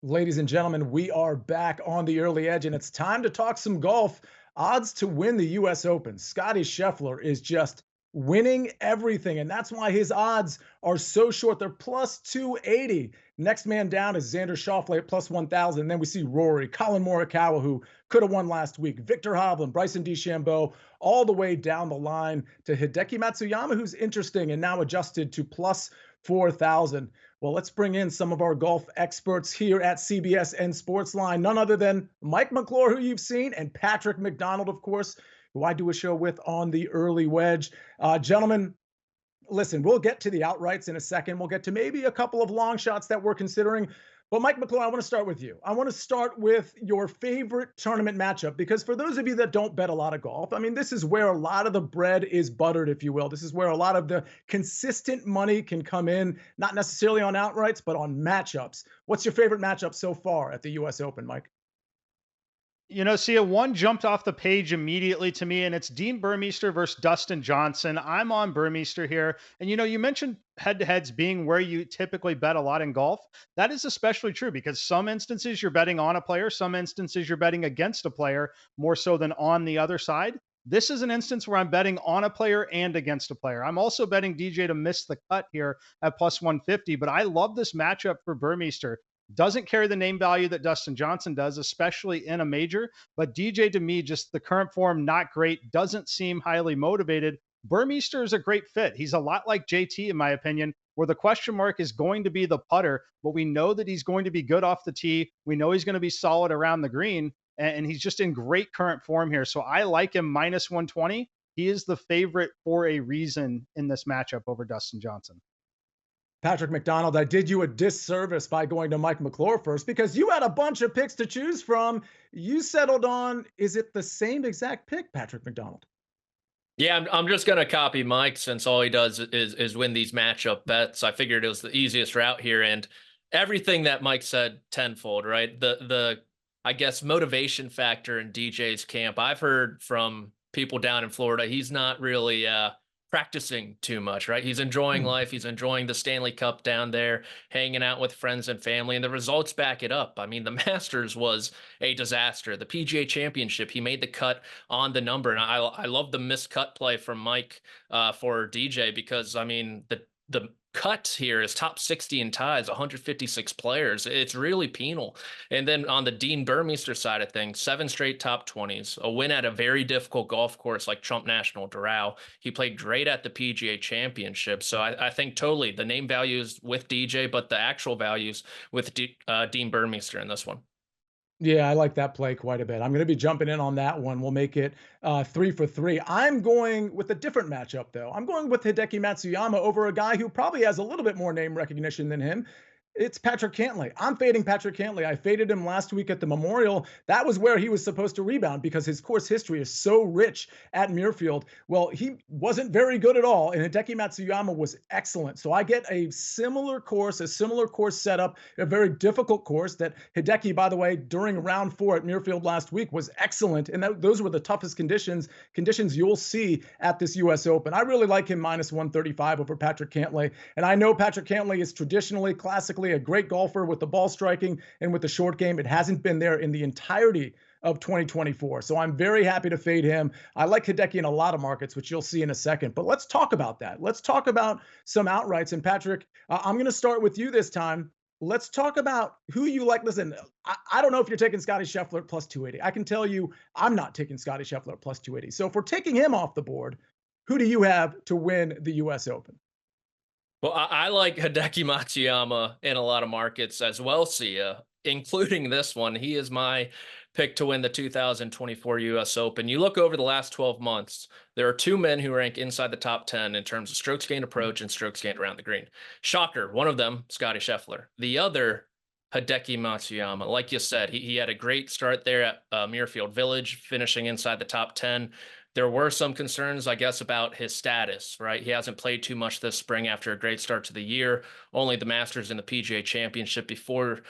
Ladies and gentlemen, we are back on the early edge, and it's time to talk some golf. Odds to win the U.S. Open. Scotty Scheffler is just winning everything, and that's why his odds are so short. They're plus 280. Next man down is Xander Schauffele at plus 1,000. And then we see Rory, Colin Morikawa, who could have won last week, Victor Hovland, Bryson DeChambeau, all the way down the line to Hideki Matsuyama, who's interesting and now adjusted to plus 4,000. Well, let's bring in some of our golf experts here at CBS and SportsLine. None other than Mike McClure, who you've seen, and Patrick McDonald, of course, who I do a show with on the early wedge. Gentlemen, listen, we'll get to the outrights in a second. We'll get to maybe a couple of long shots that we're considering. But Mike McClure, I want to start with you. I want to start with your favorite tournament matchup, because for those of you that don't bet a lot of golf, I mean, this is where a lot of the bread is buttered, if you will. This is where a lot of the consistent money can come in, not necessarily on outrights, but on matchups. What's your favorite matchup so far at the U.S. Open, Mike? Sia, one jumped off the page immediately to me, and it's Dean Burmeister versus Dustin Johnson. I'm on Burmeister here. And, you mentioned head to heads being where you typically bet a lot in golf. That is especially true because some instances you're betting on a player, some instances you're betting against a player more so than on the other side. This is an instance where I'm betting on a player and against a player. I'm also betting DJ to miss the cut here at plus 150, but I love this matchup for Burmeister. Doesn't carry the name value that Dustin Johnson does, especially in a major. But DJ, to me, just the current form, not great, doesn't seem highly motivated. Burmeister is a great fit. He's a lot like JT, in my opinion, where the question mark is going to be the putter, but we know that he's going to be good off the tee. We know he's going to be solid around the green, and he's just in great current form here. So I like him minus 120. He is the favorite for a reason in this matchup over Dustin Johnson. Patrick McDonald, I did you a disservice by going to Mike McClure first because you had a bunch of picks to choose from. You settled on, is it the same exact pick, Patrick McDonald? Yeah, I'm just gonna copy Mike since all he does is win these matchup bets. I figured it was the easiest route here, and everything that Mike said tenfold, right? The I guess motivation factor in DJ's camp. I've heard from people down in Florida, he's not really practicing too much, right? He's enjoying Hmm. life. He's enjoying the Stanley Cup down there, hanging out with friends and family, and the results back it up. I mean, the Masters was a disaster. The PGA Championship, he made the cut on the number, and I love the miscut play from Mike for DJ because I mean the cut here is top 60 in ties, 156 players. It's really penal. And then on the Dean Burmeister side of things, 7 straight top 20s, a win at a very difficult golf course like Trump National Doral. He played great at the PGA Championship. So I think totally the name values with DJ, but the actual values with Dean Burmeister in this one. Yeah, I like that play quite a bit. I'm going to be jumping in on that one. We'll make it 3 for 3. I'm going with a different matchup, though. I'm going with Hideki Matsuyama over a guy who probably has a little bit more name recognition than him. It's Patrick Cantlay. I'm fading Patrick Cantlay. I faded him last week at the Memorial. That was where he was supposed to rebound because his course history is so rich at Muirfield. Well, he wasn't very good at all, and Hideki Matsuyama was excellent. So I get a similar course setup, a very difficult course that Hideki, by the way, during round 4 at Muirfield last week was excellent, and those were the toughest conditions you'll see at this U.S. Open. I really like him minus 135 over Patrick Cantlay, and I know Patrick Cantlay is traditionally, classically, a great golfer with the ball striking and with the short game. It hasn't been there in the entirety of 2024. So I'm very happy to fade him. I like Hideki in a lot of markets, which you'll see in a second. But let's talk about that. Let's talk about some outrights. And Patrick, I'm going to start with you this time. Let's talk about who you like. Listen, I don't know if you're taking Scotty Scheffler at plus 280. I can tell you I'm not taking Scotty Scheffler at plus 280. So if we're taking him off the board, who do you have to win the U.S. Open? Well, I like Hideki Matsuyama in a lot of markets as well, Sia, including this one. He is my pick to win the 2024 U.S. Open. You look over the last 12 months, there are 2 men who rank inside the top 10 in terms of strokes gained approach and strokes gained around the green. Shocker, one of them, Scotty Scheffler. The other, Hideki Matsuyama. Like you said, he had a great start there at Muirfield Village, finishing inside the top 10. There were some concerns, I guess, about his status, right? He hasn't played too much this spring after a great start to the year. Only the Masters and the PGA Championship before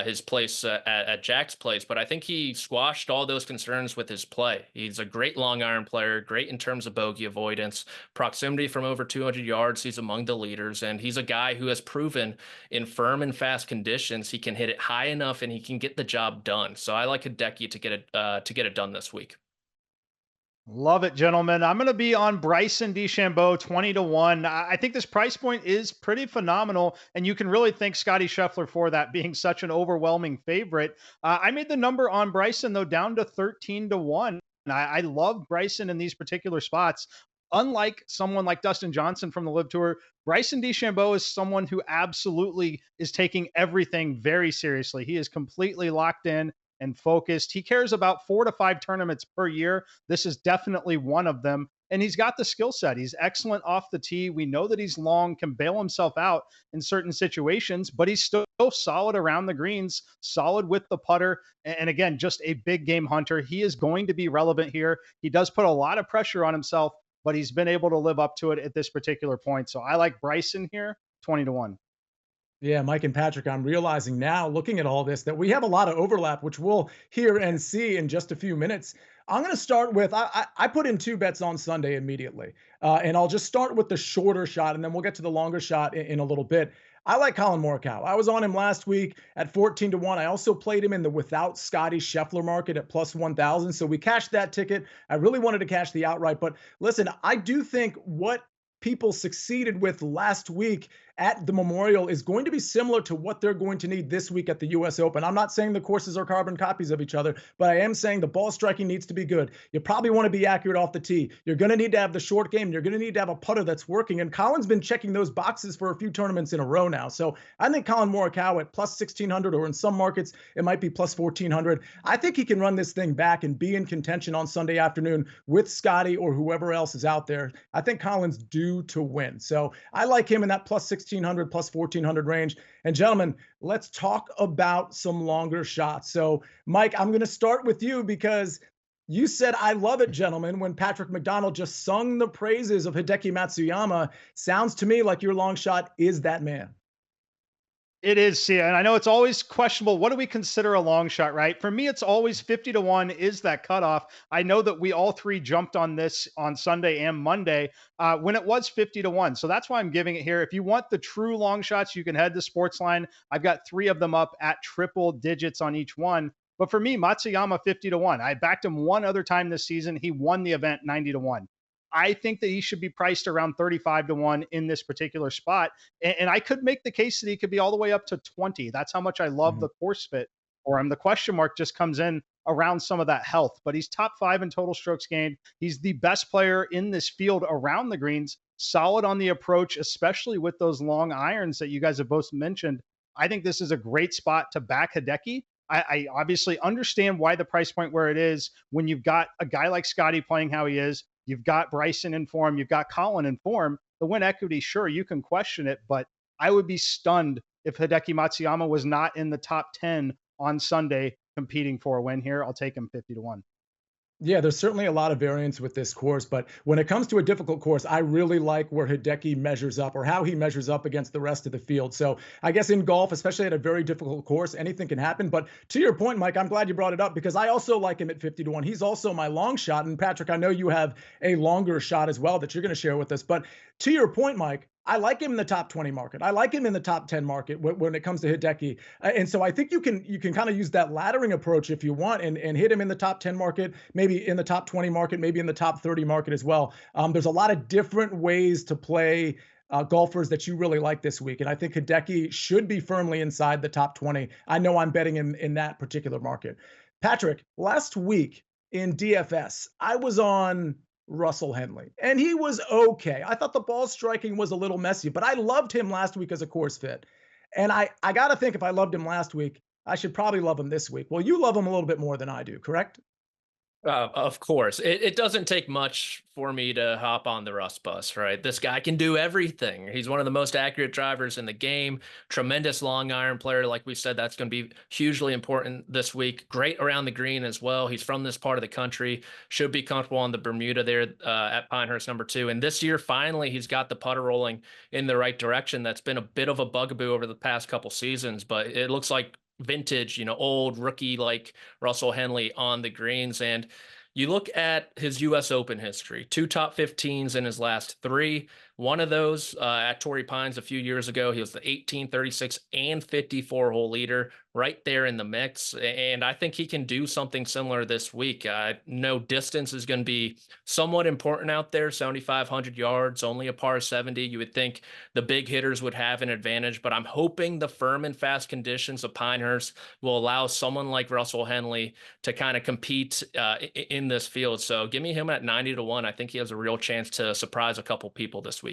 his place at Jack's place. But I think he squashed all those concerns with his play. He's a great long iron player, great in terms of bogey avoidance, proximity from over 200 yards. He's among the leaders, and he's a guy who has proven in firm and fast conditions he can hit it high enough and he can get the job done. So I like Hideki to get it done this week. Love it, gentlemen. I'm going to be on Bryson DeChambeau 20-1. I think this price point is pretty phenomenal, and you can really thank Scotty Scheffler for that being such an overwhelming favorite. I made the number on Bryson, though, down to 13-1. I love Bryson in these particular spots. Unlike someone like Dustin Johnson from the Live Tour, Bryson DeChambeau is someone who absolutely is taking everything very seriously. He is completely locked in and focused. He cares about 4 to 5 tournaments per year. This is definitely one of them. And he's got the skill set. He's excellent off the tee. We know that he's long, can bail himself out in certain situations, but he's still solid around the greens, solid with the putter. And again, just a big game hunter. He is going to be relevant here. He does put a lot of pressure on himself, but he's been able to live up to it at this particular point. So I like Bryson here, 20-1. Yeah, Mike and Patrick, I'm realizing now, looking at all this, that we have a lot of overlap, which we'll hear and see in just a few minutes. I'm going to start with I put in 2 bets on Sunday immediately, and I'll just start with the shorter shot, and then we'll get to the longer shot in a little bit. I like Colin Morikawa. I was on him last week at 14-1. I also played him in the without Scotty Scheffler market at plus 1,000. So we cashed that ticket. I really wanted to cash the outright, but listen, I do think what people succeeded with last week at the Memorial is going to be similar to what they're going to need this week at the U.S. Open. I'm not saying the courses are carbon copies of each other, but I am saying the ball striking needs to be good. You probably want to be accurate off the tee. You're going to need to have the short game. You're going to need to have a putter that's working. And Colin's been checking those boxes for a few tournaments in a row now. So I think Colin Morikawa at plus 1,600, or in some markets, it might be plus 1,400. I think he can run this thing back and be in contention on Sunday afternoon with Scotty or whoever else is out there. I think Colin's due to win. So I like him in that plus 1,600, plus 1,400 range. And gentlemen, let's talk about some longer shots. So Mike, I'm going to start with you because you said, I love it, gentlemen, when Patrick McDonald just sung the praises of Hideki Matsuyama. Sounds to me like your long shot is that man. It is, yeah, and I know it's always questionable. What do we consider a long shot, right? For me, it's always 50-1 is that cutoff. I know that we all three jumped on this on Sunday and Monday when it was 50-1. So that's why I'm giving it here. If you want the true long shots, you can head to SportsLine. I've got 3 of them up at triple digits on each one. But for me, Matsuyama 50-1. I backed him one other time this season. He won the event 90-1. I think that he should be priced around 35-1 in this particular spot. And I could make the case that he could be all the way up to 20. That's how much I love the course fit for him. The question mark just comes in around some of that health, but he's top 5 in total strokes gained. He's the best player in this field around the greens, solid on the approach, especially with those long irons that you guys have both mentioned. I think this is a great spot to back Hideki. I obviously understand why the price point where it is when you've got a guy like Scotty playing how he is. You've got Bryson in form. You've got Colin in form. The win equity, sure, you can question it, but I would be stunned if Hideki Matsuyama was not in the top 10 on Sunday competing for a win here. I'll take him 50-1. Yeah, there's certainly a lot of variance with this course, but when it comes to a difficult course, I really like where Hideki measures up or how he measures up against the rest of the field. So I guess in golf, especially at a very difficult course, anything can happen. But to your point, Mike, I'm glad you brought it up because I also like him at 50-1. He's also my long shot. And Patrick, I know you have a longer shot as well that you're going to share with us. But to your point, Mike, I like him in the top 20 market. I like him in the top 10 market when it comes to Hideki. And so I think you can kind of use that laddering approach if you want and hit him in the top 10 market, maybe in the top 20 market, maybe in the top 30 market as well. There's a lot of different ways to play golfers that you really like this week. And I think Hideki should be firmly inside the top 20. I know I'm betting him in that particular market. Patrick, last week in DFS, I was on Russell Henley, and he was okay. I thought the ball striking was a little messy, but I loved him last week as a course fit. And I got to think if I loved him last week, I should probably love him this week. Well, you love him a little bit more than I do, correct? Of course. It doesn't take much for me to hop on the Russ bus, right? This guy can do everything. He's one of the most accurate drivers in the game. Tremendous long iron player. Like we said, that's going to be hugely important this week. Great around the green as well. He's from this part of the country. Should be comfortable on the Bermuda there at Pinehurst #2. And this year, finally, he's got the putter rolling in the right direction. That's been a bit of a bugaboo over the past couple seasons, but it looks like vintage, old rookie like Russell Henley on the greens. And you look at his U.S. Open history, 2 top 15s in his last 3. One of those at Torrey Pines a few years ago, he was the 18, 36, and 54 hole leader right there in the mix. And I think he can do something similar this week. I know distance is going to be somewhat important out there, 7,500 yards, only a par 70. You would think the big hitters would have an advantage, but I'm hoping the firm and fast conditions of Pinehurst will allow someone like Russell Henley to kind of compete in this field. So give me him at 90 to 1. I think he has a real chance to surprise a couple people this week.